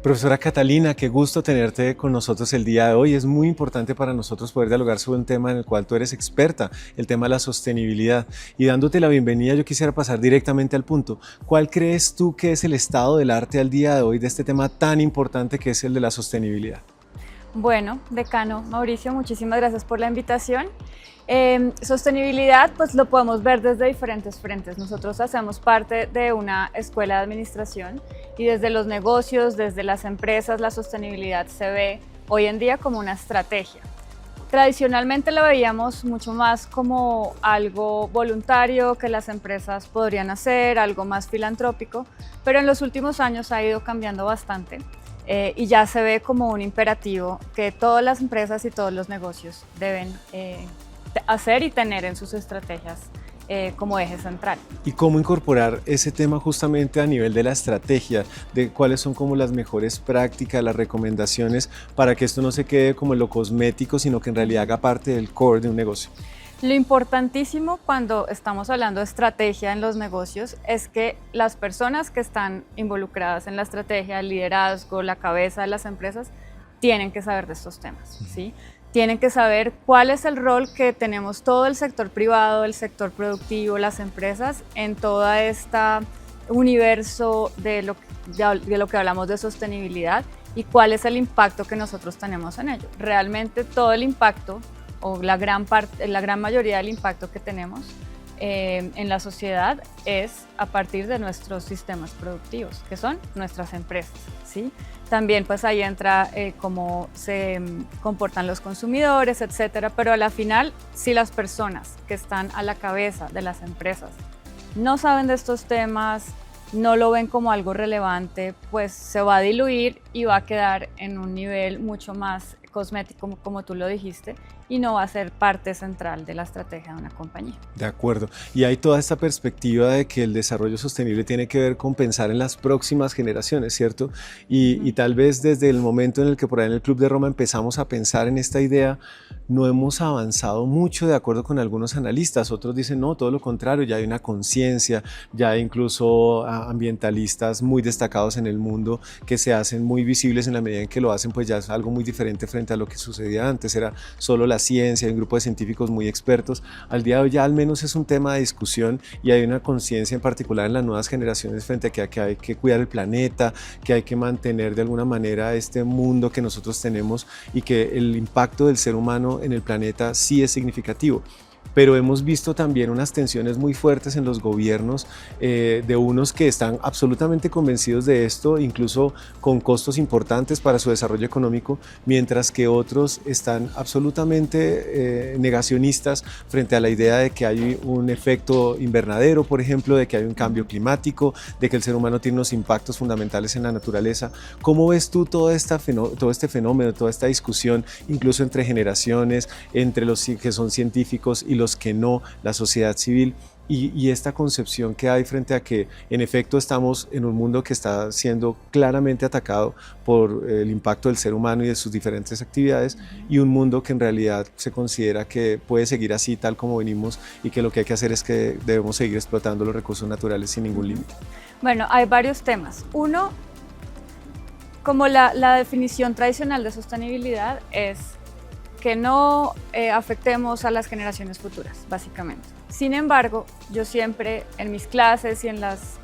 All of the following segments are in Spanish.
Profesora Catalina, qué gusto tenerte con nosotros el día de hoy. Es muy importante para nosotros poder dialogar sobre un tema en el cual tú eres experta, el tema de la sostenibilidad. Y dándote la bienvenida, yo quisiera pasar directamente al punto. ¿Cuál crees tú que es el estado del arte al día de hoy de este tema tan importante que es el de la sostenibilidad? Bueno, decano Mauricio, muchísimas gracias por la invitación. Sostenibilidad, pues lo podemos ver desde diferentes frentes. Nosotros hacemos parte de una escuela de administración y desde los negocios, desde las empresas, la sostenibilidad se ve hoy en día como una estrategia. Tradicionalmente lo veíamos mucho más como algo voluntario que las empresas podrían hacer, algo más filantrópico, pero en los últimos años ha ido cambiando bastante. Y ya se ve como un imperativo que todas las empresas y todos los negocios deben hacer y tener en sus estrategias como eje central. ¿Y cómo incorporar ese tema justamente a nivel de la estrategia, de cuáles son como las mejores prácticas, las recomendaciones para que esto no se quede como en lo cosmético, sino que en realidad haga parte del core de un negocio? Lo importantísimo cuando estamos hablando de estrategia en los negocios es que las personas que están involucradas en la estrategia, el liderazgo, la cabeza de las empresas, tienen que saber de estos temas, ¿sí? Tienen que saber cuál es el rol que tenemos todo el sector privado, el sector productivo, las empresas en todo este universo de lo que hablamos de sostenibilidad y cuál es el impacto que nosotros tenemos en ello. Realmente todo el impacto o la gran mayoría del impacto que tenemos en la sociedad es a partir de nuestros sistemas productivos, que son nuestras empresas, ¿sí? También pues ahí entra cómo se comportan los consumidores, etcétera, pero a la final, si las personas que están a la cabeza de las empresas no saben de estos temas, no lo ven como algo relevante, pues se va a diluir y va a quedar en un nivel mucho más cosmético, como tú lo dijiste, y no va a ser parte central de la estrategia de una compañía. De acuerdo. Y hay toda esta perspectiva de que el desarrollo sostenible tiene que ver con pensar en las próximas generaciones, ¿cierto? Y tal vez desde el momento en el que por ahí en el Club de Roma empezamos a pensar en esta idea, no hemos avanzado mucho de acuerdo con algunos analistas. Otros dicen, no, todo lo contrario, ya hay una conciencia, ya hay incluso ambientalistas muy destacados en el mundo que se hacen muy visibles en la medida en que lo hacen, pues ya es algo muy diferente frente a lo que sucedía antes. Era solo la ciencia, hay un grupo de científicos muy expertos. Al día de hoy ya al menos es un tema de discusión y hay una conciencia en particular en las nuevas generaciones frente a que hay que cuidar el planeta, que hay que mantener de alguna manera este mundo que nosotros tenemos y que el impacto del ser humano en el planeta sí es significativo. Pero hemos visto también unas tensiones muy fuertes en los gobiernos de unos que están absolutamente convencidos de esto, incluso con costos importantes para su desarrollo económico, mientras que otros están absolutamente negacionistas frente a la idea de que hay un efecto invernadero, por ejemplo, de que hay un cambio climático, de que el ser humano tiene unos impactos fundamentales en la naturaleza. ¿Cómo ves tú todo este fenómeno, toda esta discusión, incluso entre generaciones, entre los que son científicos y los que no, la sociedad civil, y esta concepción que hay frente a que en efecto estamos en un mundo que está siendo claramente atacado por el impacto del ser humano y de sus diferentes actividades, y un mundo que en realidad se considera que puede seguir así tal como venimos y que lo que hay que hacer es que debemos seguir explotando los recursos naturales sin ningún límite? Bueno, hay varios temas. Uno, como la definición tradicional de sostenibilidad es que no afectemos a las generaciones futuras, básicamente. Sin embargo, yo siempre en mis clases y en las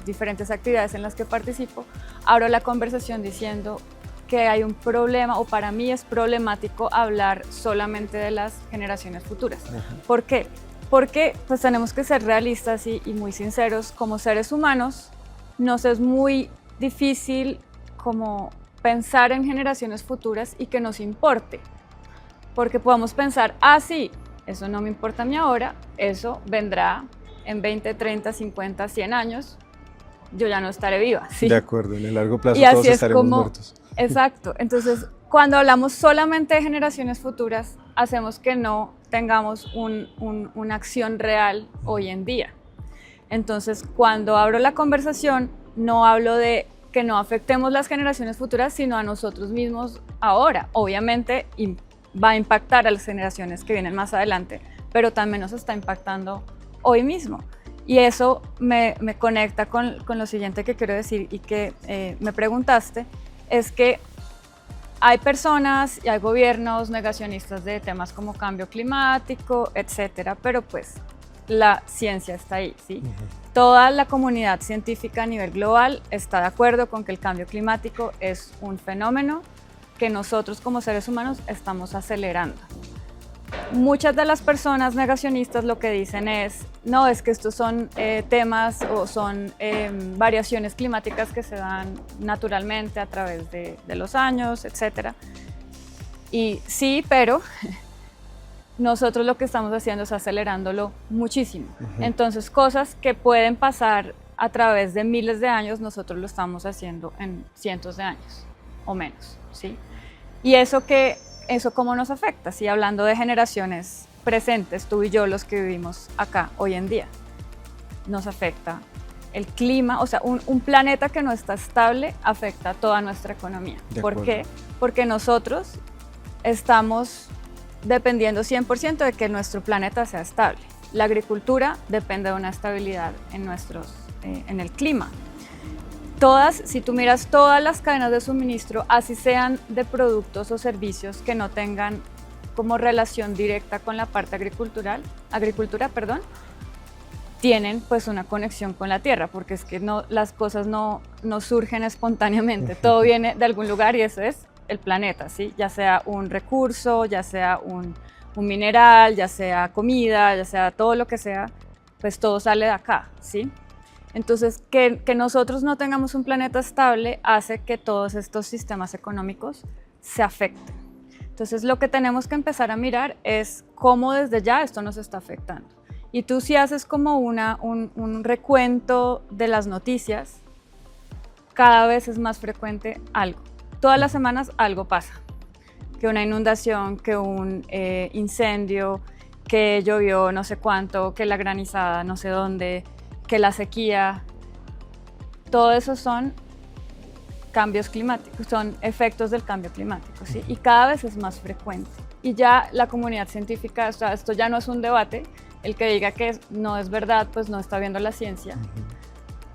diferentes actividades en las que participo, abro la conversación diciendo que hay un problema, o para mí es problemático hablar solamente de las generaciones futuras. ¿Por qué? Porque pues, tenemos que ser realistas y muy sinceros. Como seres humanos, nos es muy difícil como pensar en generaciones futuras y que nos importe. Porque podemos pensar, sí, eso no me importa a mí ahora, eso vendrá en 20, 30, 50, 100 años, yo ya no estaré viva. ¿Sí? De acuerdo, en el largo plazo y todos estaremos muertos. Exacto, entonces cuando hablamos solamente de generaciones futuras, hacemos que no tengamos una acción real hoy en día. Entonces cuando abro la conversación, no hablo de que no afectemos las generaciones futuras, sino a nosotros mismos ahora. Obviamente va a impactar a las generaciones que vienen más adelante, pero también nos está impactando hoy mismo. Y eso me conecta con lo siguiente que quiero decir y que me preguntaste, es que hay personas y hay gobiernos negacionistas de temas como cambio climático, etcétera, pero pues la ciencia está ahí, ¿sí? Toda la comunidad científica a nivel global está de acuerdo con que el cambio climático es un fenómeno que nosotros como seres humanos estamos acelerando. Muchas de las personas negacionistas lo que dicen es, no, es que estos son temas o son variaciones climáticas que se dan naturalmente a través de los años, etc. Y sí, pero nosotros lo que estamos haciendo es acelerándolo muchísimo. Entonces, cosas que pueden pasar a través de miles de años, nosotros lo estamos haciendo en cientos de años o menos, ¿sí? Y eso cómo nos afecta, ¿sí? Hablando de generaciones presentes, tú y yo, los que vivimos acá hoy en día, nos afecta el clima, o sea, un planeta que no está estable afecta a toda nuestra economía. ¿Por qué? Porque nosotros estamos dependiendo 100% de que nuestro planeta sea estable. La agricultura depende de una estabilidad en el clima. Si tú miras todas las cadenas de suministro, así sean de productos o servicios que no tengan como relación directa con la parte agricultura, tienen pues una conexión con la tierra, porque es que las cosas no surgen espontáneamente, todo viene de algún lugar y eso es el planeta, ¿sí? Ya sea un recurso, ya sea un mineral, ya sea comida, ya sea todo lo que sea, pues todo sale de acá, ¿sí? Entonces, que nosotros no tengamos un planeta estable hace que todos estos sistemas económicos se afecten. Entonces, lo que tenemos que empezar a mirar es cómo desde ya esto nos está afectando. Y tú si haces como un recuento de las noticias, cada vez es más frecuente algo. Todas las semanas algo pasa. Que una inundación, que un incendio, que llovió no sé cuánto, que la granizada no sé dónde, que la sequía, todo eso son cambios climáticos, son efectos del cambio climático, ¿sí? Y cada vez es más frecuente. Y ya la comunidad científica, o sea, esto ya no es un debate, el que diga que no es verdad, pues no está viendo la ciencia.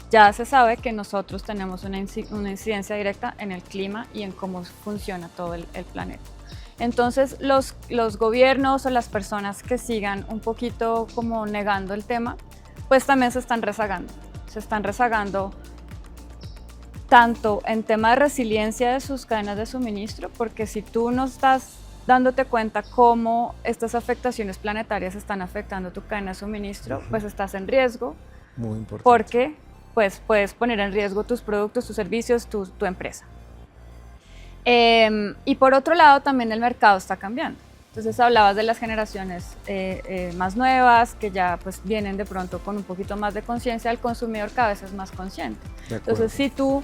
Ya se sabe que nosotros tenemos una incidencia directa en el clima y en cómo funciona todo el planeta. Entonces, los gobiernos o las personas que sigan un poquito como negando el tema, pues también se están rezagando. Se están rezagando tanto en tema de resiliencia de sus cadenas de suministro, porque si tú no estás dándote cuenta cómo estas afectaciones planetarias están afectando tu cadena de suministro, pues estás en riesgo. Muy importante. Porque pues, puedes poner en riesgo tus productos, tus servicios, tu empresa. Y por otro lado, también el mercado está cambiando. Entonces hablabas de las generaciones más nuevas que ya pues vienen de pronto con un poquito más de conciencia, el consumidor cada vez es más consciente. Entonces si tú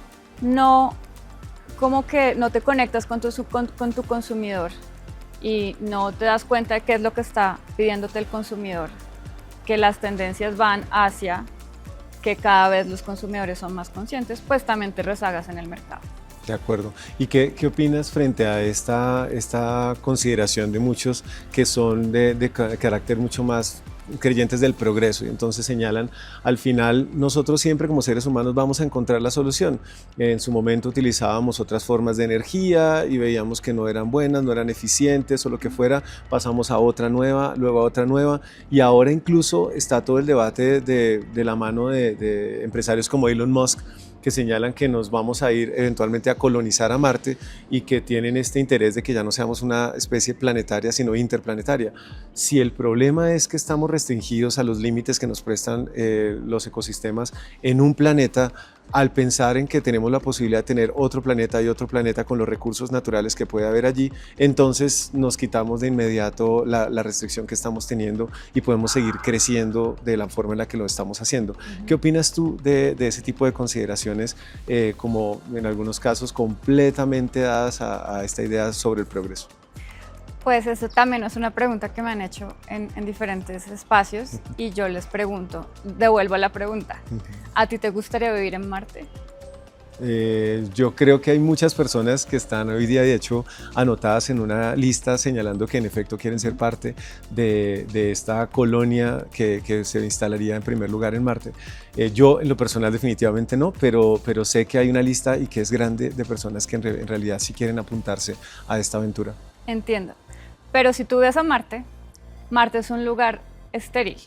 como que no te conectas con tu consumidor y no te das cuenta de qué es lo que está pidiéndote el consumidor, que las tendencias van hacia que cada vez los consumidores son más conscientes, pues también te rezagas en el mercado. De acuerdo. ¿Y qué opinas frente a esta consideración de muchos que son de carácter mucho más creyentes del progreso y entonces señalan, al final nosotros siempre como seres humanos vamos a encontrar la solución? En su momento utilizábamos otras formas de energía y veíamos que no eran buenas, no eran eficientes o lo que fuera, pasamos a otra nueva, luego a otra nueva y ahora incluso está todo el debate de la mano de empresarios como Elon Musk, que señalan que nos vamos a ir eventualmente a colonizar a Marte y que tienen este interés de que ya no seamos una especie planetaria, sino interplanetaria. Si el problema es que estamos restringidos a los límites que nos prestan los ecosistemas en un planeta, al pensar en que tenemos la posibilidad de tener otro planeta y otro planeta con los recursos naturales que puede haber allí, entonces nos quitamos de inmediato la restricción que estamos teniendo y podemos seguir creciendo de la forma en la que lo estamos haciendo. ¿Qué opinas tú de ese tipo de consideraciones, como en algunos casos completamente dadas a esta idea sobre el progreso? Pues eso también es una pregunta que me han hecho en diferentes espacios y yo les pregunto, devuelvo la pregunta, ¿a ti te gustaría vivir en Marte? Yo creo que hay muchas personas que están hoy día, de hecho, anotadas en una lista señalando que en efecto quieren ser parte de esta colonia que se instalaría en primer lugar en Marte. Yo en lo personal definitivamente no, pero sé que hay una lista y que es grande de personas que en realidad sí quieren apuntarse a esta aventura. Entiendo. Pero si tú ves a Marte, Marte es un lugar estéril.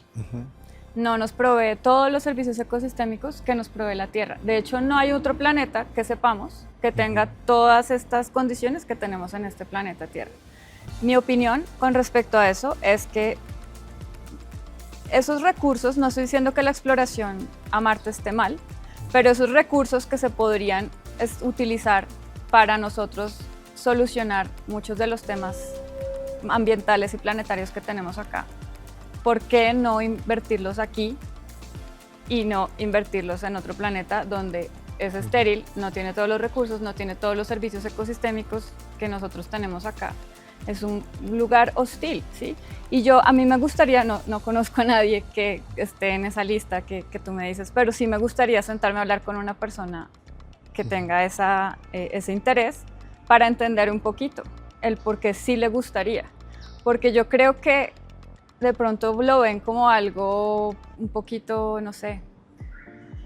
No nos provee todos los servicios ecosistémicos que nos provee la Tierra. De hecho, no hay otro planeta que sepamos que tenga todas estas condiciones que tenemos en este planeta Tierra. Mi opinión con respecto a eso es que esos recursos, no estoy diciendo que la exploración a Marte esté mal, pero esos recursos que se podrían utilizar para nosotros solucionar muchos de los temas ambientales y planetarios que tenemos acá, ¿por qué no invertirlos aquí y no invertirlos en otro planeta donde es estéril, no tiene todos los recursos, no tiene todos los servicios ecosistémicos que nosotros tenemos acá? Es un lugar hostil, ¿sí? Y a mí me gustaría, no conozco a nadie que esté en esa lista que tú me dices, pero sí me gustaría sentarme a hablar con una persona que tenga ese interés para entender un poquito el por qué sí le gustaría. Porque yo creo que de pronto lo ven como algo un poquito, no sé,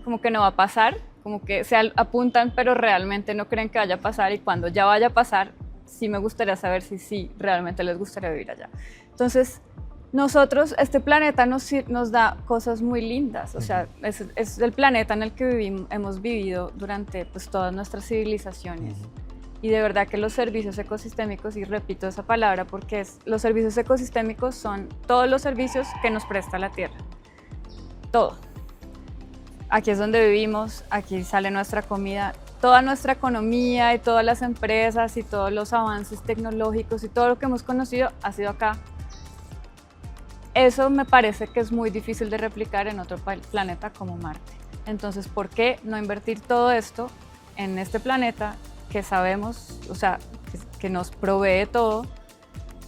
como que no va a pasar, como que se apuntan pero realmente no creen que vaya a pasar, y cuando ya vaya a pasar, sí me gustaría saber si sí realmente les gustaría vivir allá. Entonces, nosotros, este planeta nos da cosas muy lindas, o sea, es el planeta en el que hemos vivido durante pues, todas nuestras civilizaciones. Y de verdad que los servicios ecosistémicos, y repito esa palabra porque los servicios ecosistémicos son todos los servicios que nos presta la Tierra. Todo. Aquí es donde vivimos, aquí sale nuestra comida, toda nuestra economía y todas las empresas y todos los avances tecnológicos y todo lo que hemos conocido ha sido acá. Eso me parece que es muy difícil de replicar en otro planeta como Marte. Entonces, ¿por qué no invertir todo esto en este planeta que sabemos, o sea, que nos provee todo,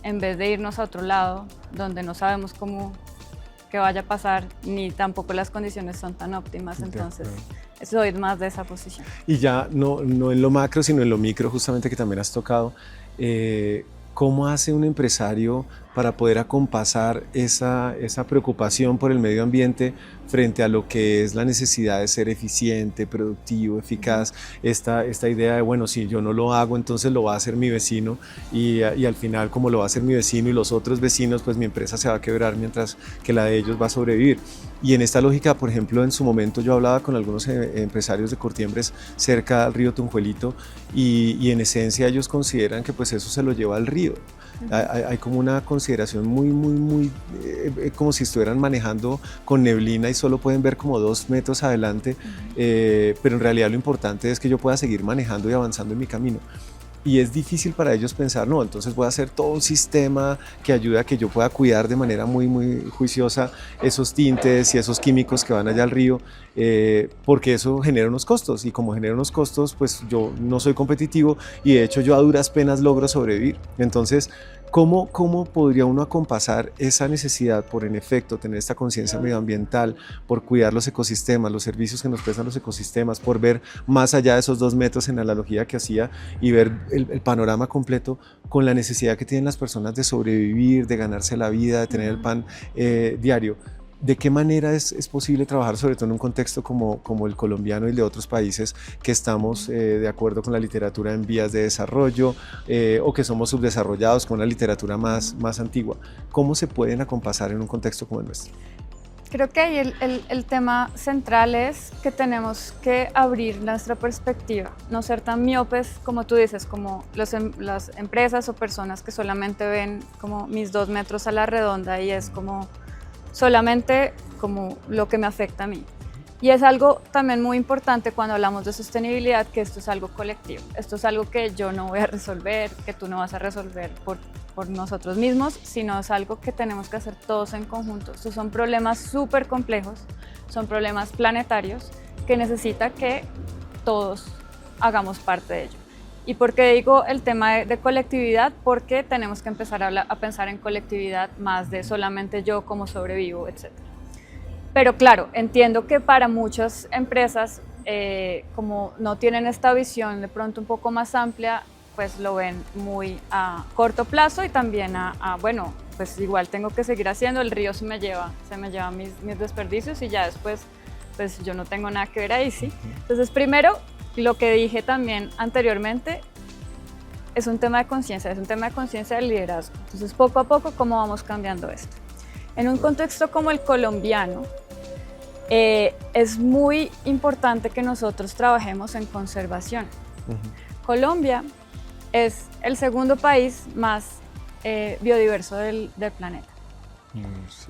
en vez de irnos a otro lado donde no sabemos cómo que vaya a pasar, ni tampoco las condiciones son tan óptimas? Entonces, soy más de esa posición. Y ya no en lo macro, sino en lo micro, justamente, que también has tocado, ¿cómo hace un empresario para poder acompasar esa preocupación por el medio ambiente frente a lo que es la necesidad de ser eficiente, productivo, eficaz? Esta idea de, bueno, si yo no lo hago, entonces lo va a hacer mi vecino, y al final, como lo va a hacer mi vecino y los otros vecinos, pues mi empresa se va a quebrar mientras que la de ellos va a sobrevivir. Y en esta lógica, por ejemplo, en su momento yo hablaba con algunos empresarios de Curtiembres cerca del río Tunjuelito, y en esencia ellos consideran que pues eso se lo lleva al río. Hay como una consideración muy como si estuvieran manejando con neblina y solo pueden ver como 2 metros adelante, pero en realidad lo importante es que yo pueda seguir manejando y avanzando en mi camino. Y es difícil para ellos pensar, no, entonces voy a hacer todo un sistema que ayude a que yo pueda cuidar de manera muy juiciosa esos tintes y esos químicos que van allá al río, porque eso genera unos costos, y como genera unos costos, pues yo no soy competitivo, y de hecho yo a duras penas logro sobrevivir. Entonces, ¿cómo podría uno acompasar esa necesidad por, en efecto, tener esta conciencia medioambiental, por cuidar los ecosistemas, los servicios que nos prestan los ecosistemas, por ver más allá de esos 2 metros en la analogía que hacía, y ver el panorama completo, con la necesidad que tienen las personas de sobrevivir, de ganarse la vida, de tener el pan diario? ¿De qué manera es posible trabajar, sobre todo en un contexto como el colombiano y de otros países que estamos de acuerdo con la literatura en vías de desarrollo, o que somos subdesarrollados con una literatura más antigua? ¿Cómo se pueden acompasar en un contexto como el nuestro? Creo que ahí el tema central es que tenemos que abrir nuestra perspectiva, no ser tan miopes, como tú dices, como las empresas o personas que solamente ven como mis 2 metros a la redonda, y es como solamente como lo que me afecta a mí. Y es algo también muy importante cuando hablamos de sostenibilidad, que esto es algo colectivo. Esto es algo que yo no voy a resolver, que tú no vas a resolver por nosotros mismos, sino es algo que tenemos que hacer todos en conjunto. Estos son problemas súper complejos, son problemas planetarios que necesita que todos hagamos parte de ello. ¿Y por qué digo el tema de colectividad? Porque tenemos que empezar a pensar en colectividad, más de solamente yo como sobrevivo, etc. Pero claro, entiendo que para muchas empresas como no tienen esta visión de pronto un poco más amplia, pues lo ven muy a corto plazo y también bueno, pues igual tengo que seguir haciendo, el río se me lleva mis desperdicios y ya después pues yo no tengo nada que ver ahí, ¿sí? Entonces primero, lo que dije también anteriormente, es un tema de conciencia, del liderazgo. Entonces poco a poco, ¿cómo vamos cambiando esto? En un contexto como el colombiano, es muy importante que nosotros trabajemos en conservación. Colombia es el segundo país más biodiverso del planeta.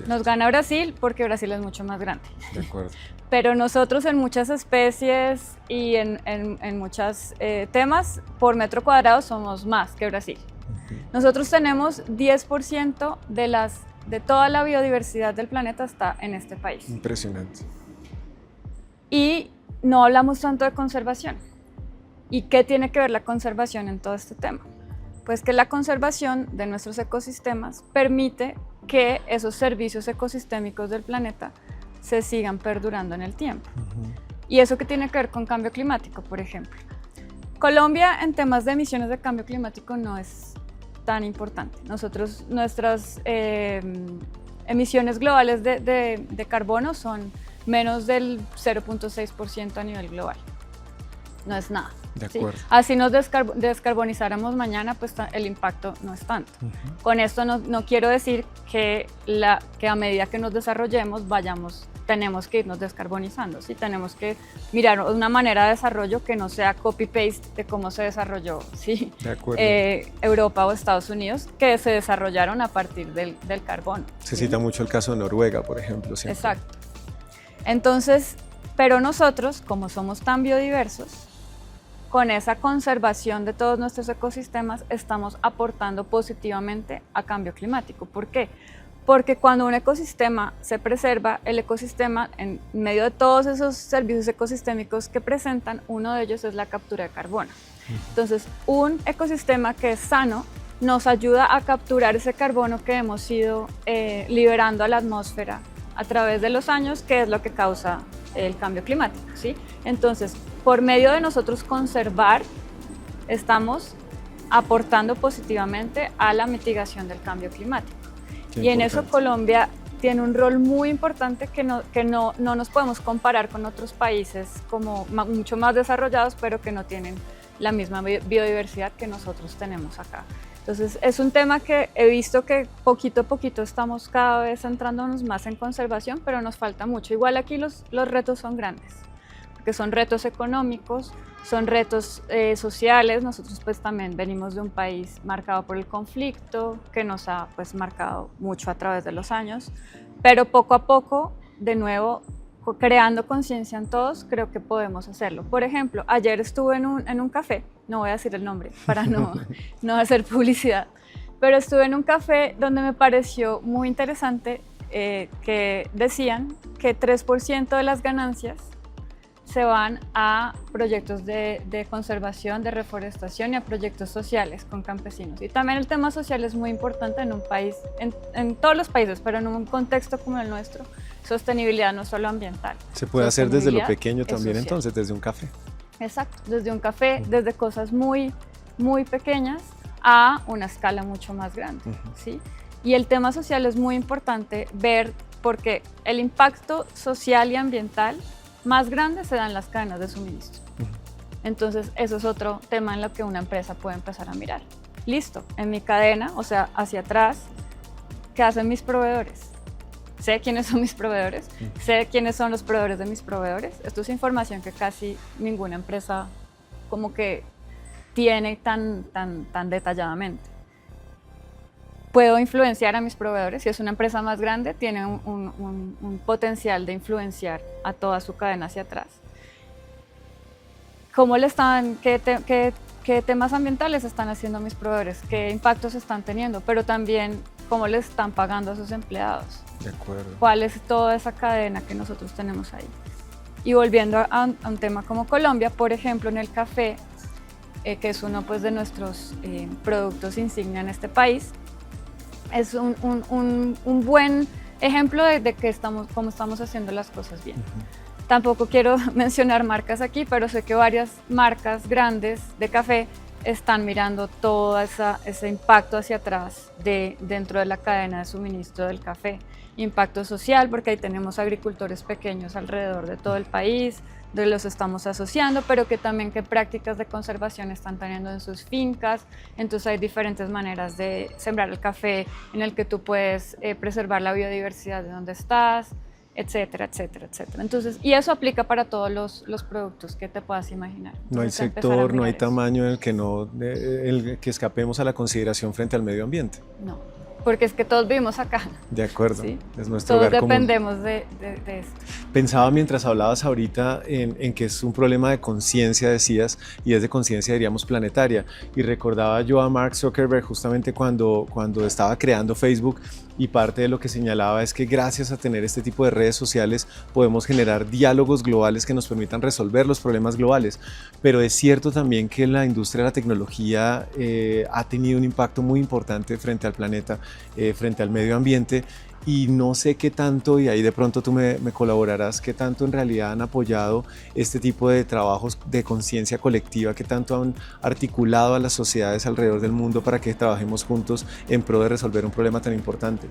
Nos gana Brasil porque Brasil es mucho más grande. De acuerdo. Pero nosotros en muchas especies y en muchos temas por metro cuadrado somos más que Brasil. Nosotros tenemos 10% de toda la biodiversidad del planeta está en este país. Impresionante. Y no hablamos tanto de conservación. ¿Y qué tiene que ver la conservación en todo este tema? Pues que la conservación de nuestros ecosistemas permite que esos servicios ecosistémicos del planeta se sigan perdurando en el tiempo. ¿Y eso qué tiene que ver con cambio climático, por ejemplo? Colombia en temas de emisiones de cambio climático no es tan importante. Nuestras emisiones globales de carbono son menos del 0.6% a nivel global. No es nada. De acuerdo. ¿Sí? Así nos descarbonizáramos mañana, pues el impacto no es tanto. Con esto no quiero decir que a medida que nos desarrollemos tenemos que irnos descarbonizando, ¿sí? Tenemos que mirar una manera de desarrollo que no sea copy-paste de cómo se desarrolló, ¿sí? De acuerdo. Europa o Estados Unidos, que se desarrollaron a partir del carbono. Se cita mucho el caso de Noruega, por ejemplo. Siempre. Exacto. Entonces, pero nosotros, como somos tan biodiversos, con esa conservación de todos nuestros ecosistemas estamos aportando positivamente a cambio climático. ¿Por qué? Porque cuando un ecosistema se preserva, el ecosistema, en medio de todos esos servicios ecosistémicos que presentan, uno de ellos es la captura de carbono. Entonces, un ecosistema que es sano nos ayuda a capturar ese carbono que hemos ido liberando a la atmósfera a través de los años, que es lo que causa el cambio climático, ¿sí? Entonces, por medio de nosotros conservar, estamos aportando positivamente a la mitigación del cambio climático. Y en eso Colombia tiene un rol muy importante que no nos podemos comparar con otros países como mucho más desarrollados, pero que no tienen la misma biodiversidad que nosotros tenemos acá. Entonces es un tema que he visto que poquito a poquito estamos cada vez centrándonos más en conservación, pero nos falta mucho. Igual aquí los retos son grandes, porque son retos económicos, son retos sociales. Nosotros pues también venimos de un país marcado por el conflicto, que nos ha pues marcado mucho a través de los años, pero poco a poco, de nuevo, creando conciencia en todos, creo que podemos hacerlo. Por ejemplo, ayer estuve en un café, no voy a decir el nombre para no hacer publicidad, pero estuve en un café donde me pareció muy interesante que decían que 3% de las ganancias se van a proyectos de conservación, de reforestación y a proyectos sociales con campesinos. Y también el tema social es muy importante en un país, en todos los países, pero en un contexto como el nuestro, sostenibilidad no solo ambiental. Se puede hacer desde lo pequeño también, entonces, desde un café. Exacto, desde un café, desde cosas muy, muy pequeñas a una escala mucho más grande, ¿sí? Y el tema social es muy importante ver, porque el impacto social y ambiental más grande se da en las cadenas de suministro. Entonces, eso es otro tema en lo que una empresa puede empezar a mirar. Listo, en mi cadena, o sea, hacia atrás, ¿qué hacen mis proveedores? Sé quiénes son mis proveedores, sé quiénes son los proveedores de mis proveedores. Esto es información que casi ninguna empresa como que tiene tan detalladamente. Puedo influenciar a mis proveedores. Si es una empresa más grande, tiene un potencial de influenciar a toda su cadena hacia atrás. ¿Qué temas ambientales están haciendo mis proveedores? ¿Qué impactos están teniendo? Pero también, ¿cómo les están pagando a sus empleados? De acuerdo. ¿Cuál es toda esa cadena que nosotros tenemos ahí? Y volviendo a un tema como Colombia, por ejemplo, en el café, que es uno pues, de nuestros productos insignia en este país, es un buen ejemplo de cómo estamos haciendo las cosas bien. Tampoco quiero mencionar marcas aquí, pero sé que varias marcas grandes de café están mirando todo ese impacto hacia atrás dentro de la cadena de suministro del café. Impacto social, porque ahí tenemos agricultores pequeños alrededor de todo el país, de los estamos asociando, pero que también qué prácticas de conservación están teniendo en sus fincas. Entonces hay diferentes maneras de sembrar el café en el que tú puedes preservar la biodiversidad de donde estás, etcétera, etcétera, etcétera. Entonces, y eso aplica para todos los productos que te puedas imaginar. No hay Entonces, sector, no hay eso. tamaño en el que, el que escapemos a la consideración frente al medio ambiente. No, porque es que todos vivimos acá. De acuerdo, ¿Sí? es nuestro Todos hogar común. dependemos de esto. Pensaba mientras hablabas ahorita en que es un problema de conciencia, decías, y es de conciencia, diríamos, planetaria. Y recordaba yo a Mark Zuckerberg justamente cuando estaba creando Facebook, y parte de lo que señalaba es que gracias a tener este tipo de redes sociales podemos generar diálogos globales que nos permitan resolver los problemas globales. Pero es cierto también que la industria de la tecnología ha tenido un impacto muy importante frente al planeta, frente al medio ambiente. Y no sé qué tanto, y ahí de pronto tú me colaborarás, qué tanto en realidad han apoyado este tipo de trabajos de conciencia colectiva, qué tanto han articulado a las sociedades alrededor del mundo para que trabajemos juntos en pro de resolver un problema tan importante.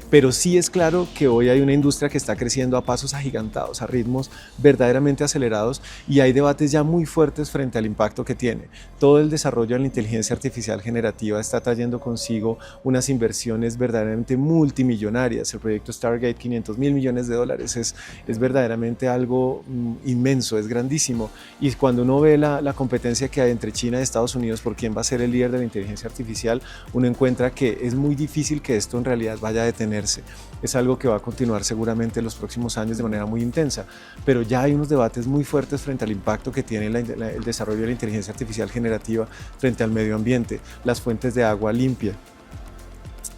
Pero sí es claro que hoy hay una industria que está creciendo a pasos agigantados, a ritmos verdaderamente acelerados, y hay debates ya muy fuertes frente al impacto que tiene. Todo el desarrollo de la inteligencia artificial generativa está trayendo consigo unas inversiones verdaderamente multimillonarias. El proyecto Stargate, $500 mil millones, es verdaderamente algo inmenso, es grandísimo. Y cuando uno ve la competencia que hay entre China y Estados Unidos por quién va a ser el líder de la inteligencia artificial, uno encuentra que es muy difícil que esto en realidad vaya a detenerse. Es algo que va a continuar seguramente en los próximos años de manera muy intensa, pero ya hay unos debates muy fuertes frente al impacto que tiene el desarrollo de la inteligencia artificial generativa frente al medio ambiente, las fuentes de agua limpia,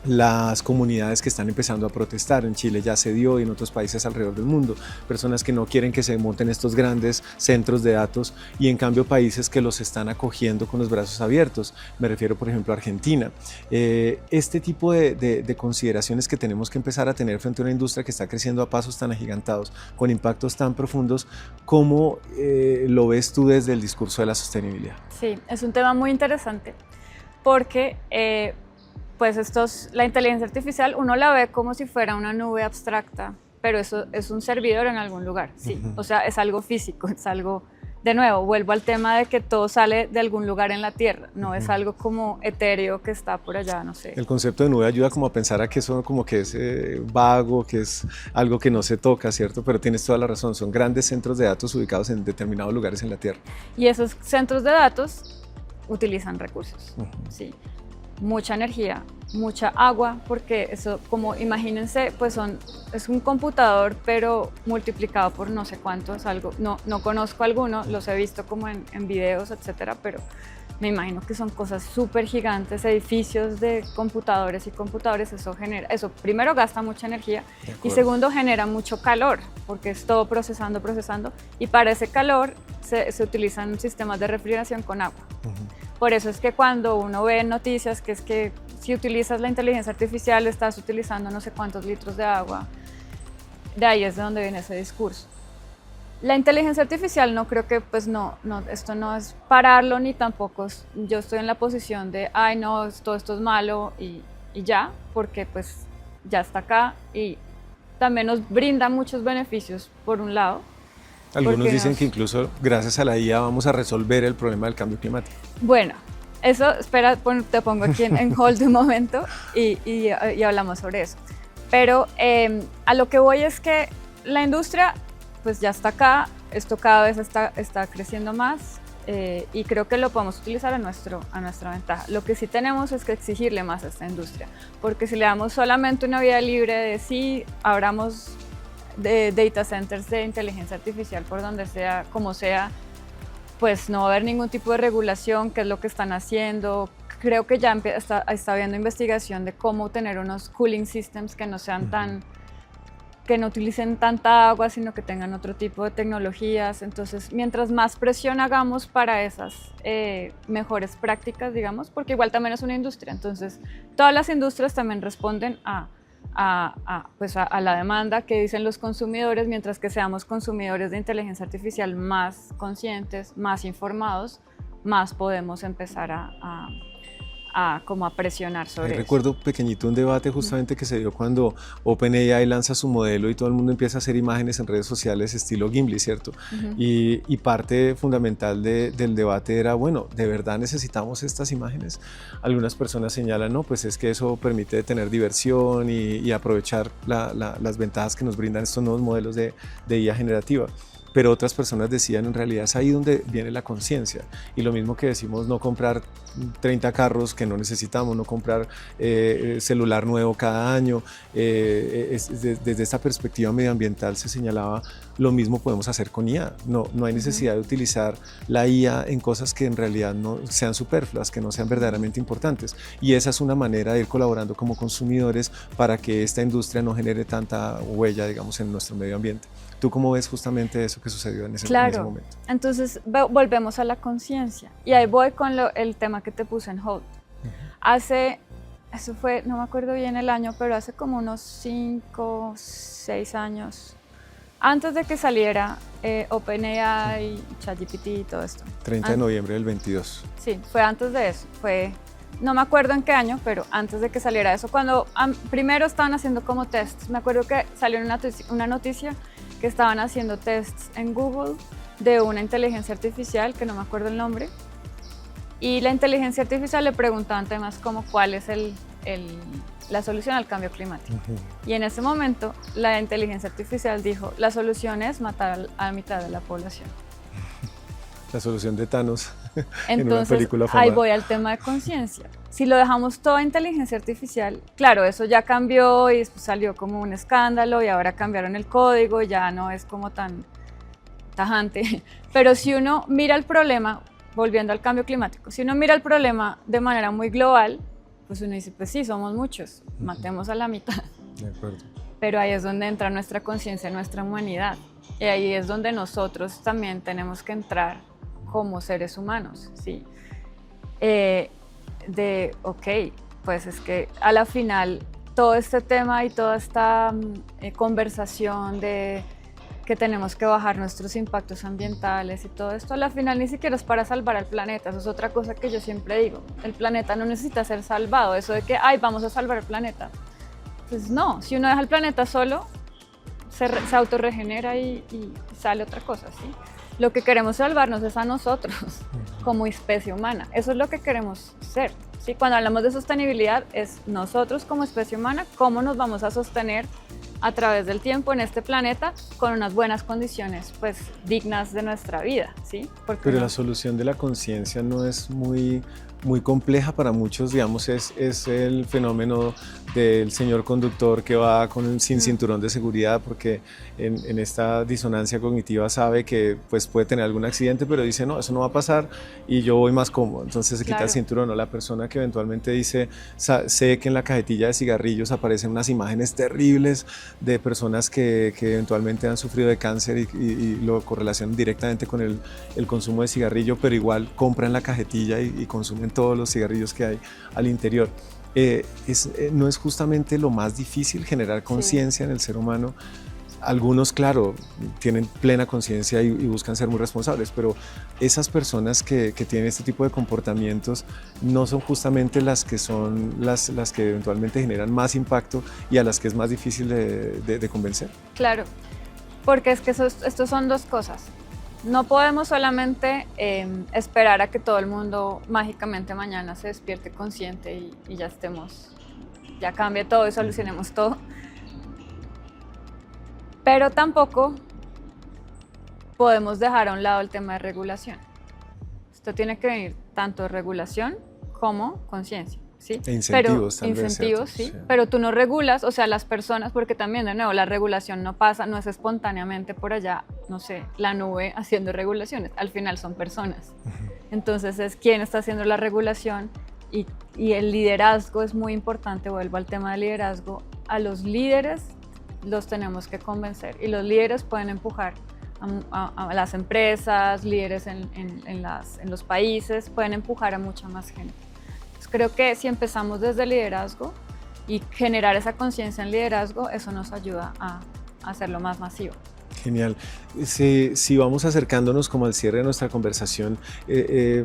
las comunidades que están empezando a protestar. En Chile ya se dio, y en otros países alrededor del mundo, personas que no quieren que se monten estos grandes centros de datos, y en cambio países que los están acogiendo con los brazos abiertos. Me refiero por ejemplo a Argentina. Este tipo de consideraciones que tenemos que empezar a tener frente a una industria que está creciendo a pasos tan agigantados, con impactos tan profundos, ¿cómo lo ves tú desde el discurso de la sostenibilidad? Sí, es un tema muy interesante porque pues la inteligencia artificial uno la ve como si fuera una nube abstracta, pero eso es un servidor en algún lugar, sí. O sea, es algo físico, es algo, de nuevo, vuelvo al tema de que todo sale de algún lugar en la Tierra, no es algo como etéreo que está por allá, no sé. El concepto de nube ayuda como a pensar a que eso como que es vago, que es algo que no se toca, ¿cierto? Pero tienes toda la razón, son grandes centros de datos ubicados en determinados lugares en la Tierra. Y esos centros de datos utilizan recursos, sí. Mucha energía, mucha agua, porque eso, como imagínense, pues es un computador, pero multiplicado por no sé cuánto, es algo, no conozco alguno, los he visto como en videos, etcétera, pero me imagino que son cosas súper gigantes, edificios de computadores y computadores. Eso primero gasta mucha energía y segundo genera mucho calor, porque es todo procesando, y para ese calor se utilizan sistemas de refrigeración con agua. Por eso es que cuando uno ve noticias que es que si utilizas la inteligencia artificial estás utilizando no sé cuántos litros de agua, de ahí es de donde viene ese discurso. La inteligencia artificial no creo que, pues esto no es pararlo, ni tampoco yo estoy en la posición de, ay no, todo esto es malo y ya, porque pues ya está acá y también nos brinda muchos beneficios por un lado. Algunos dicen que incluso gracias a la IA vamos a resolver el problema del cambio climático. Bueno, eso, espera, te pongo aquí en hold un momento y hablamos sobre eso. Pero a lo que voy es que la industria pues ya está acá, esto cada vez está creciendo más y creo que lo podemos utilizar a nuestra ventaja. Lo que sí tenemos es que exigirle más a esta industria, porque si le damos solamente una vía libre de sí, abramos de data centers de inteligencia artificial por donde sea, como sea, pues no va a haber ningún tipo de regulación, qué es lo que están haciendo. Creo que ya está habiendo investigación de cómo tener unos cooling systems que no sean que no utilicen tanta agua, sino que tengan otro tipo de tecnologías. Entonces, mientras más presión hagamos para esas mejores prácticas, digamos, porque igual también es una industria, entonces todas las industrias también responden a a la demanda que dicen los consumidores, mientras que seamos consumidores de inteligencia artificial más conscientes, más informados, más podemos empezar como a presionar sobre eso. Recuerdo pequeñito un debate justamente que se dio cuando OpenAI lanza su modelo y todo el mundo empieza a hacer imágenes en redes sociales estilo Gimli, ¿cierto? Y parte fundamental del debate era, bueno, ¿de verdad necesitamos estas imágenes? Algunas personas señalan, no, pues es que eso permite tener diversión y aprovechar las ventajas que nos brindan estos nuevos modelos de IA generativa. Pero otras personas decían, en realidad es ahí donde viene la conciencia. Y lo mismo que decimos, no comprar 30 carros que no necesitamos, no comprar celular nuevo cada año. Desde esta perspectiva medioambiental se señalaba, lo mismo podemos hacer con IA. No hay necesidad de utilizar la IA en cosas que en realidad no sean superfluas, que no sean verdaderamente importantes. Y esa es una manera de ir colaborando como consumidores para que esta industria no genere tanta huella, digamos, en nuestro medio ambiente. ¿Tú cómo ves justamente eso que sucedió en ese momento? Entonces volvemos a la conciencia y ahí voy con el tema que te puse en hold. Eso fue, no me acuerdo bien el año, pero hace como unos 5, 6 años, antes de que saliera OpenAI, ChatGPT y todo esto. 30 de noviembre del 22. Sí, fue antes de eso, no me acuerdo en qué año, pero antes de que saliera eso, cuando primero estaban haciendo como tests. Me acuerdo que salió una noticia que estaban haciendo tests en Google de una inteligencia artificial, que no me acuerdo el nombre, y la inteligencia artificial le preguntaban temas como cuál es la solución al cambio climático. Y en ese momento la inteligencia artificial dijo, la solución es matar a la mitad de la población. La solución de Thanos. Entonces, en una película famosa. Ahí voy al tema de conciencia. Si lo dejamos todo a inteligencia artificial, claro, eso ya cambió y después salió como un escándalo y ahora cambiaron el código, ya no es como tan tajante. Pero si uno mira el problema, volviendo al cambio climático, si uno mira el problema de manera muy global, pues uno dice, pues sí, somos muchos, matemos a la mitad. De acuerdo. Pero ahí es donde entra nuestra conciencia, nuestra humanidad. Y ahí es donde nosotros también tenemos que entrar como seres humanos, ¿sí? Ok, pues es que a la final todo este tema y toda esta conversación de que tenemos que bajar nuestros impactos ambientales y todo esto, a la final ni siquiera es para salvar al planeta. Eso es otra cosa que yo siempre digo, el planeta no necesita ser salvado, eso de que, ay, vamos a salvar el planeta. Pues no, si uno deja el planeta solo, se autorregenera y sale otra cosa, ¿sí? Lo que queremos salvarnos es a nosotros como especie humana. Eso es lo que queremos ser, ¿sí? Cuando hablamos de sostenibilidad es nosotros como especie humana, cómo nos vamos a sostener a través del tiempo en este planeta con unas buenas condiciones, pues, dignas de nuestra vida, ¿sí? Pero la solución de la conciencia no es muy compleja para muchos, digamos, es el fenómeno del señor conductor que va sin cinturón de seguridad porque en esta disonancia cognitiva sabe que pues, puede tener algún accidente, pero dice, no, eso no va a pasar y yo voy más cómodo, entonces se quita el cinturón. O la persona que eventualmente dice, sé que en la cajetilla de cigarrillos aparecen unas imágenes terribles de personas que eventualmente han sufrido de cáncer y lo correlacionan directamente con el consumo de cigarrillo, pero igual compran la cajetilla y consumen todos los cigarrillos que hay al interior. No es justamente lo más difícil generar conciencia en el ser humano. Algunos, claro, tienen plena conciencia y buscan ser muy responsables, pero esas personas que tienen este tipo de comportamientos no son justamente las que son las que eventualmente generan más impacto y a las que es más difícil de convencer. Claro, porque es que estos son dos cosas. No podemos solamente esperar a que todo el mundo mágicamente mañana se despierte consciente y ya cambie todo y solucionemos todo. Pero tampoco podemos dejar a un lado el tema de regulación. Esto tiene que venir tanto de regulación como conciencia, ¿sí? E incentivos pero, también. Incentivos, sí, pero tú no regulas, o sea, las personas, porque también, de nuevo, la regulación no es espontáneamente por allá, no sé, la nube haciendo regulaciones, al final son personas. Entonces es quién está haciendo la regulación y el liderazgo es muy importante. Vuelvo al tema del liderazgo, a los líderes los tenemos que convencer y los líderes pueden empujar a las empresas, líderes en los países, pueden empujar a mucha más gente. Entonces, creo que si empezamos desde el liderazgo y generar esa conciencia en liderazgo, eso nos ayuda a hacerlo más masivo. Genial. Si vamos acercándonos como al cierre de nuestra conversación,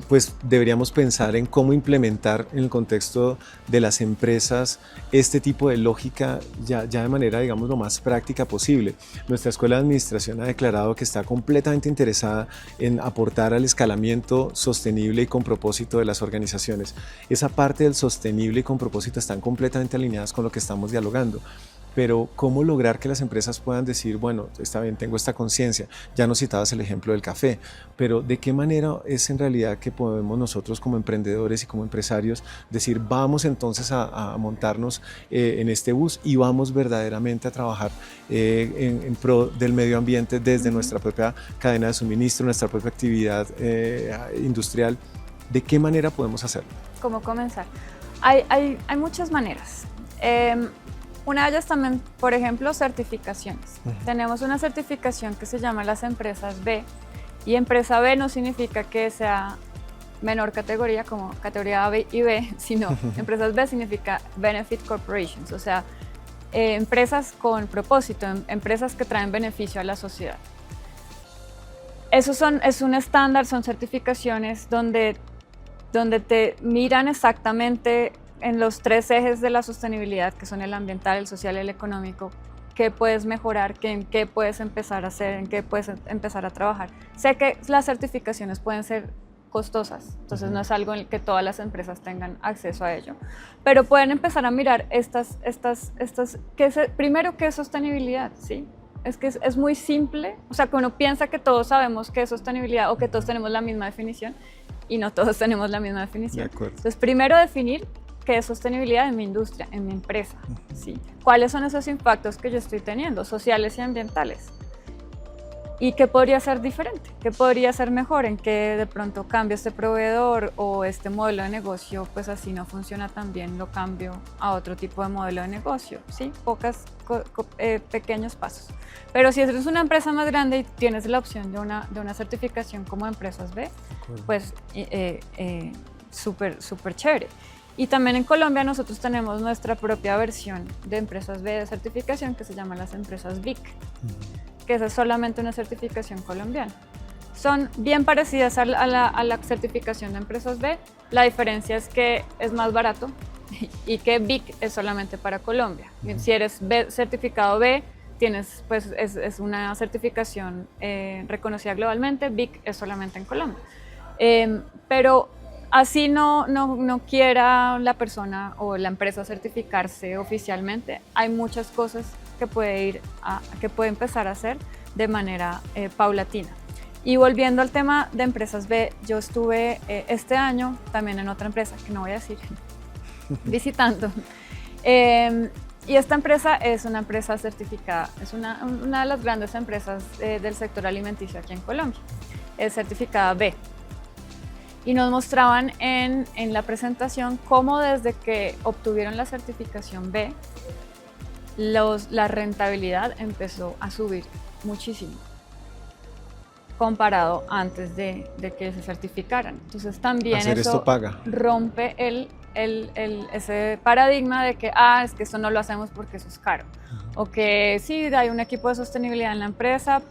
pues deberíamos pensar en cómo implementar en el contexto de las empresas este tipo de lógica ya de manera, digamos, lo más práctica posible. Nuestra Escuela de Administración ha declarado que está completamente interesada en aportar al escalamiento sostenible y con propósito de las organizaciones. Esa parte del sostenible y con propósito están completamente alineadas con lo que estamos dialogando. Pero ¿cómo lograr que las empresas puedan decir, bueno, está bien, tengo esta conciencia? Ya nos citabas el ejemplo del café, pero ¿de qué manera es en realidad que podemos nosotros como emprendedores y como empresarios decir, vamos entonces a montarnos en este bus y vamos verdaderamente a trabajar en pro del medio ambiente desde nuestra propia cadena de suministro, nuestra propia actividad industrial? ¿De qué manera podemos hacerlo? ¿Cómo comenzar? Hay muchas maneras. Una de ellas también, por ejemplo, certificaciones. Tenemos una certificación que se llama las empresas B, y empresa B no significa que sea menor categoría como categoría A y B, sino empresas B significa Benefit Corporations, o sea, empresas con propósito, empresas que traen beneficio a la sociedad. Es un estándar, son certificaciones donde te miran exactamente en los 3 ejes de la sostenibilidad, que son el ambiental, el social y el económico, qué puedes mejorar, en qué puedes empezar a hacer, en qué puedes empezar a trabajar. Sé que las certificaciones pueden ser costosas, entonces no es algo en el que todas las empresas tengan acceso a ello, pero pueden empezar a mirar primero, ¿qué es sostenibilidad? ¿Sí? Es que es muy simple, o sea, que uno piensa que todos sabemos qué es sostenibilidad o que todos tenemos la misma definición, y no todos tenemos la misma definición. Entonces, primero definir qué es sostenibilidad en mi industria, en mi empresa, ¿sí? ¿Cuáles son esos impactos que yo estoy teniendo, sociales y ambientales? ¿Y qué podría ser diferente? ¿Qué podría ser mejor? ¿En qué de pronto cambio este proveedor o este modelo de negocio, pues así no funciona tan bien, lo cambio a otro tipo de modelo de negocio? ¿Sí? Pequeños pasos. Pero si eres una empresa más grande y tienes la opción de una certificación como Empresas B, pues súper chévere. Y también en Colombia nosotros tenemos nuestra propia versión de Empresas B de certificación que se llama las Empresas BIC, que esa es solamente una certificación colombiana. Son bien parecidas a la certificación de Empresas B, la diferencia es que es más barato y que BIC es solamente para Colombia. Si eres certificado B, pues es una certificación reconocida globalmente, BIC es solamente en Colombia. Pero así no quiera la persona o la empresa certificarse oficialmente, hay muchas cosas que puede empezar a hacer de manera paulatina. Y volviendo al tema de Empresas B, yo estuve este año también en otra empresa, que no voy a decir, visitando. Y esta empresa es una empresa certificada, es una de las grandes empresas del sector alimenticio aquí en Colombia, es certificada B. Y nos mostraban en la presentación cómo desde que obtuvieron la certificación B, la rentabilidad empezó a subir muchísimo comparado antes de que se certificaran. Entonces también eso rompe ese paradigma de que es que eso no lo hacemos porque eso es caro. O que sí, hay un equipo de sostenibilidad en la empresa,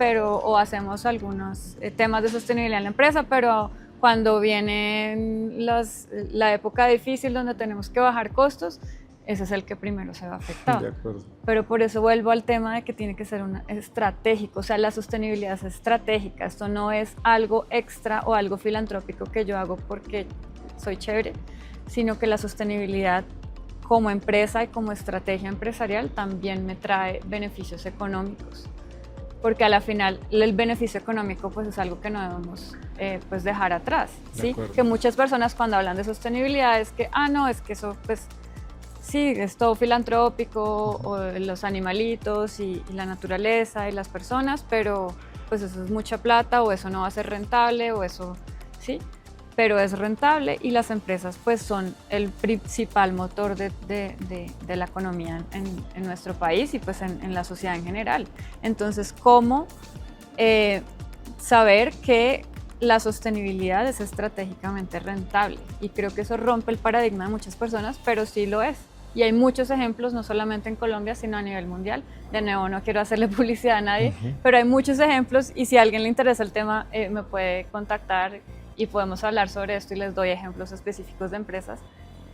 o hacemos algunos temas de sostenibilidad en la empresa, pero cuando viene la época difícil donde tenemos que bajar costos, ese es el que primero se va afectado. De acuerdo. Pero por eso vuelvo al tema de que tiene que ser estratégico, o sea, la sostenibilidad es estratégica, esto no es algo extra o algo filantrópico que yo hago porque soy chévere, sino que la sostenibilidad como empresa y como estrategia empresarial también me trae beneficios económicos. Porque a la final el beneficio económico pues es algo que no debemos pues dejar atrás, ¿sí? Que muchas personas cuando hablan de sostenibilidad es que, no, es que eso pues sí, es todo filantrópico, o los animalitos y la naturaleza y las personas, pero pues eso es mucha plata o eso no va a ser rentable o eso, ¿sí? Pero es rentable y las empresas pues son el principal motor de la economía en nuestro país y pues en la sociedad en general. Entonces, ¿cómo saber que la sostenibilidad es estratégicamente rentable? Y creo que eso rompe el paradigma de muchas personas, pero sí lo es. Y hay muchos ejemplos, no solamente en Colombia, sino a nivel mundial. De nuevo, no quiero hacerle publicidad a nadie, pero hay muchos ejemplos y si a alguien le interesa el tema, me puede contactar y podemos hablar sobre esto y les doy ejemplos específicos de empresas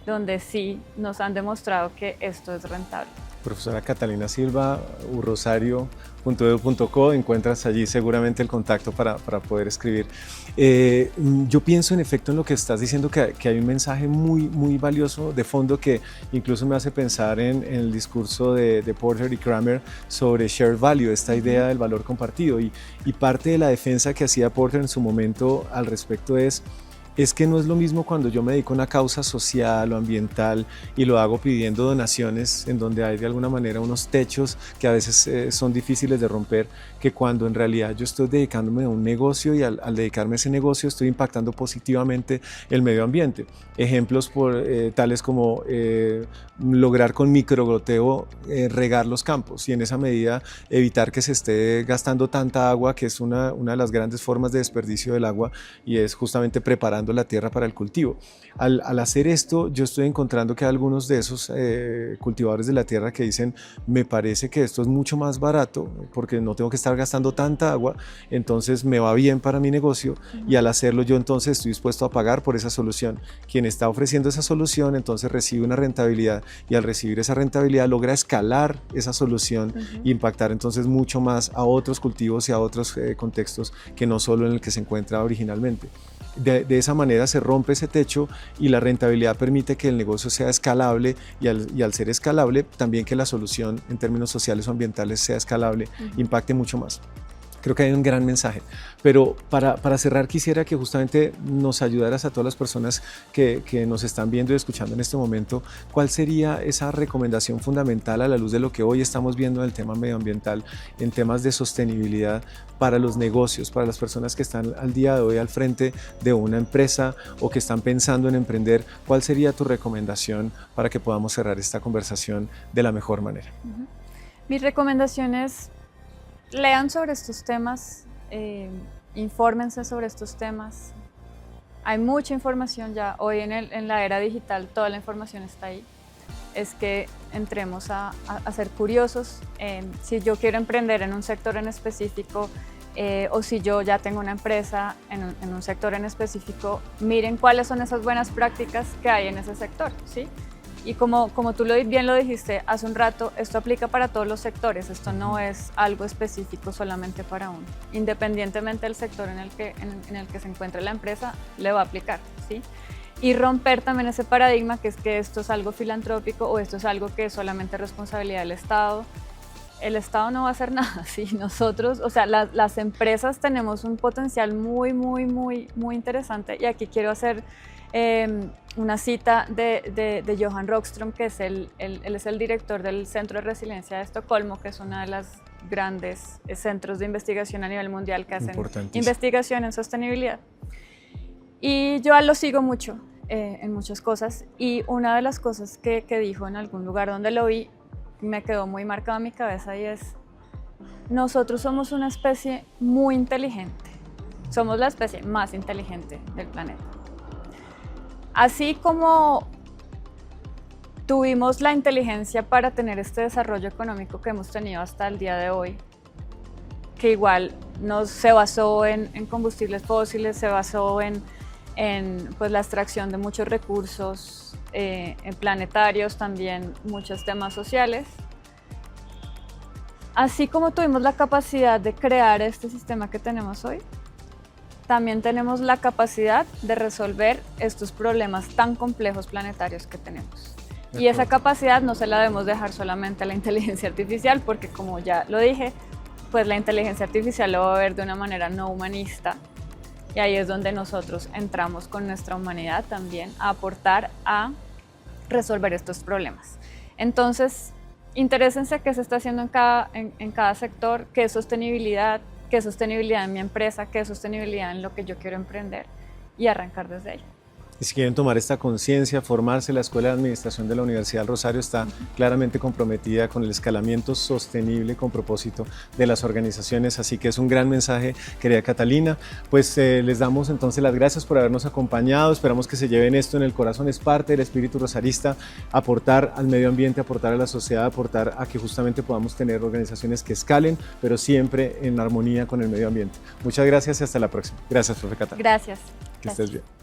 donde sí nos han demostrado que esto es rentable. Profesora Catalina Silva, urrosario.edu.co, encuentras allí seguramente el contacto para poder escribir. Yo pienso en efecto en lo que estás diciendo, que hay un mensaje muy valioso de fondo que incluso me hace pensar en el discurso de Porter y Kramer sobre shared value, esta idea del valor compartido. Y parte de la defensa que hacía Porter en su momento al respecto es que no es lo mismo cuando yo me dedico a una causa social o ambiental y lo hago pidiendo donaciones en donde hay de alguna manera unos techos que a veces son difíciles de romper, que cuando en realidad yo estoy dedicándome a un negocio y al dedicarme a ese negocio estoy impactando positivamente el medio ambiente. Ejemplos tales como lograr con microgoteo regar los campos y en esa medida evitar que se esté gastando tanta agua, que es una de las grandes formas de desperdicio del agua y es justamente preparando la tierra para el cultivo. Al hacer esto, yo estoy encontrando que hay algunos de esos cultivadores de la tierra que dicen, me parece que esto es mucho más barato porque no tengo que estar gastando tanta agua, entonces me va bien para mi negocio y al hacerlo yo entonces estoy dispuesto a pagar por esa solución. Quien está ofreciendo esa solución entonces recibe una rentabilidad y al recibir esa rentabilidad logra escalar esa solución e impactar entonces mucho más a otros cultivos y a otros contextos que no solo en el que se encuentra originalmente. De esa manera se rompe ese techo y la rentabilidad permite que el negocio sea escalable y al ser escalable también que la solución en términos sociales o ambientales sea escalable, impacte mucho más. Creo que hay un gran mensaje, pero para cerrar quisiera que justamente nos ayudaras a todas las personas que nos están viendo y escuchando en este momento, ¿cuál sería esa recomendación fundamental a la luz de lo que hoy estamos viendo en el tema medioambiental, en temas de sostenibilidad para los negocios, para las personas que están al día de hoy al frente de una empresa o que están pensando en emprender? ¿Cuál sería tu recomendación para que podamos cerrar esta conversación de la mejor manera? Mi recomendación es lean sobre estos temas, infórmense sobre estos temas. Hay mucha información ya, hoy en la era digital toda la información está ahí. Es que entremos a ser curiosos. Si yo quiero emprender en un sector en específico o si yo ya tengo una empresa en un sector en específico, miren cuáles son esas buenas prácticas que hay en ese sector, ¿sí? Y como tú bien lo dijiste hace un rato, esto aplica para todos los sectores, esto no es algo específico solamente para uno. Independientemente del sector en el que se encuentre la empresa, le va a aplicar, ¿sí? Y romper también ese paradigma que es que esto es algo filantrópico o esto es algo que es solamente responsabilidad del Estado. El Estado no va a hacer nada, ¿sí? Nosotros, o sea, las empresas tenemos un potencial muy interesante y aquí quiero hacer una cita de Johan Rockström, que es él es el director del Centro de Resiliencia de Estocolmo, que es uno de los grandes centros de investigación a nivel mundial que hacen investigación en sostenibilidad. Y yo lo sigo mucho en muchas cosas y una de las cosas que dijo en algún lugar donde lo vi me quedó muy marcado en mi cabeza y es: nosotros somos una especie muy inteligente, somos la especie más inteligente del planeta. Así como tuvimos la inteligencia para tener este desarrollo económico que hemos tenido hasta el día de hoy, que igual se basó en combustibles fósiles, se basó en pues, la extracción de muchos recursos planetarios, también muchos temas sociales. Así como tuvimos la capacidad de crear este sistema que tenemos hoy, también tenemos la capacidad de resolver estos problemas tan complejos planetarios que tenemos. Y esa capacidad no se la debemos dejar solamente a la inteligencia artificial, porque como ya lo dije, pues la inteligencia artificial lo va a ver de una manera no humanista. Y ahí es donde nosotros entramos con nuestra humanidad también a aportar a resolver estos problemas. Entonces, interésense qué se está haciendo en cada sector, qué es sostenibilidad en mi empresa, qué es sostenibilidad en lo que yo quiero emprender y arrancar desde ahí. Y si quieren tomar esta conciencia, formarse, la Escuela de Administración de la Universidad del Rosario está claramente comprometida con el escalamiento sostenible con propósito de las organizaciones, así que es un gran mensaje, querida Catalina. Pues les damos entonces las gracias por habernos acompañado, esperamos que se lleven esto en el corazón, es parte del espíritu rosarista, aportar al medio ambiente, aportar a la sociedad, aportar a que justamente podamos tener organizaciones que escalen, pero siempre en armonía con el medio ambiente. Muchas gracias y hasta la próxima. Gracias, profe Catalina. Gracias. Que estés bien.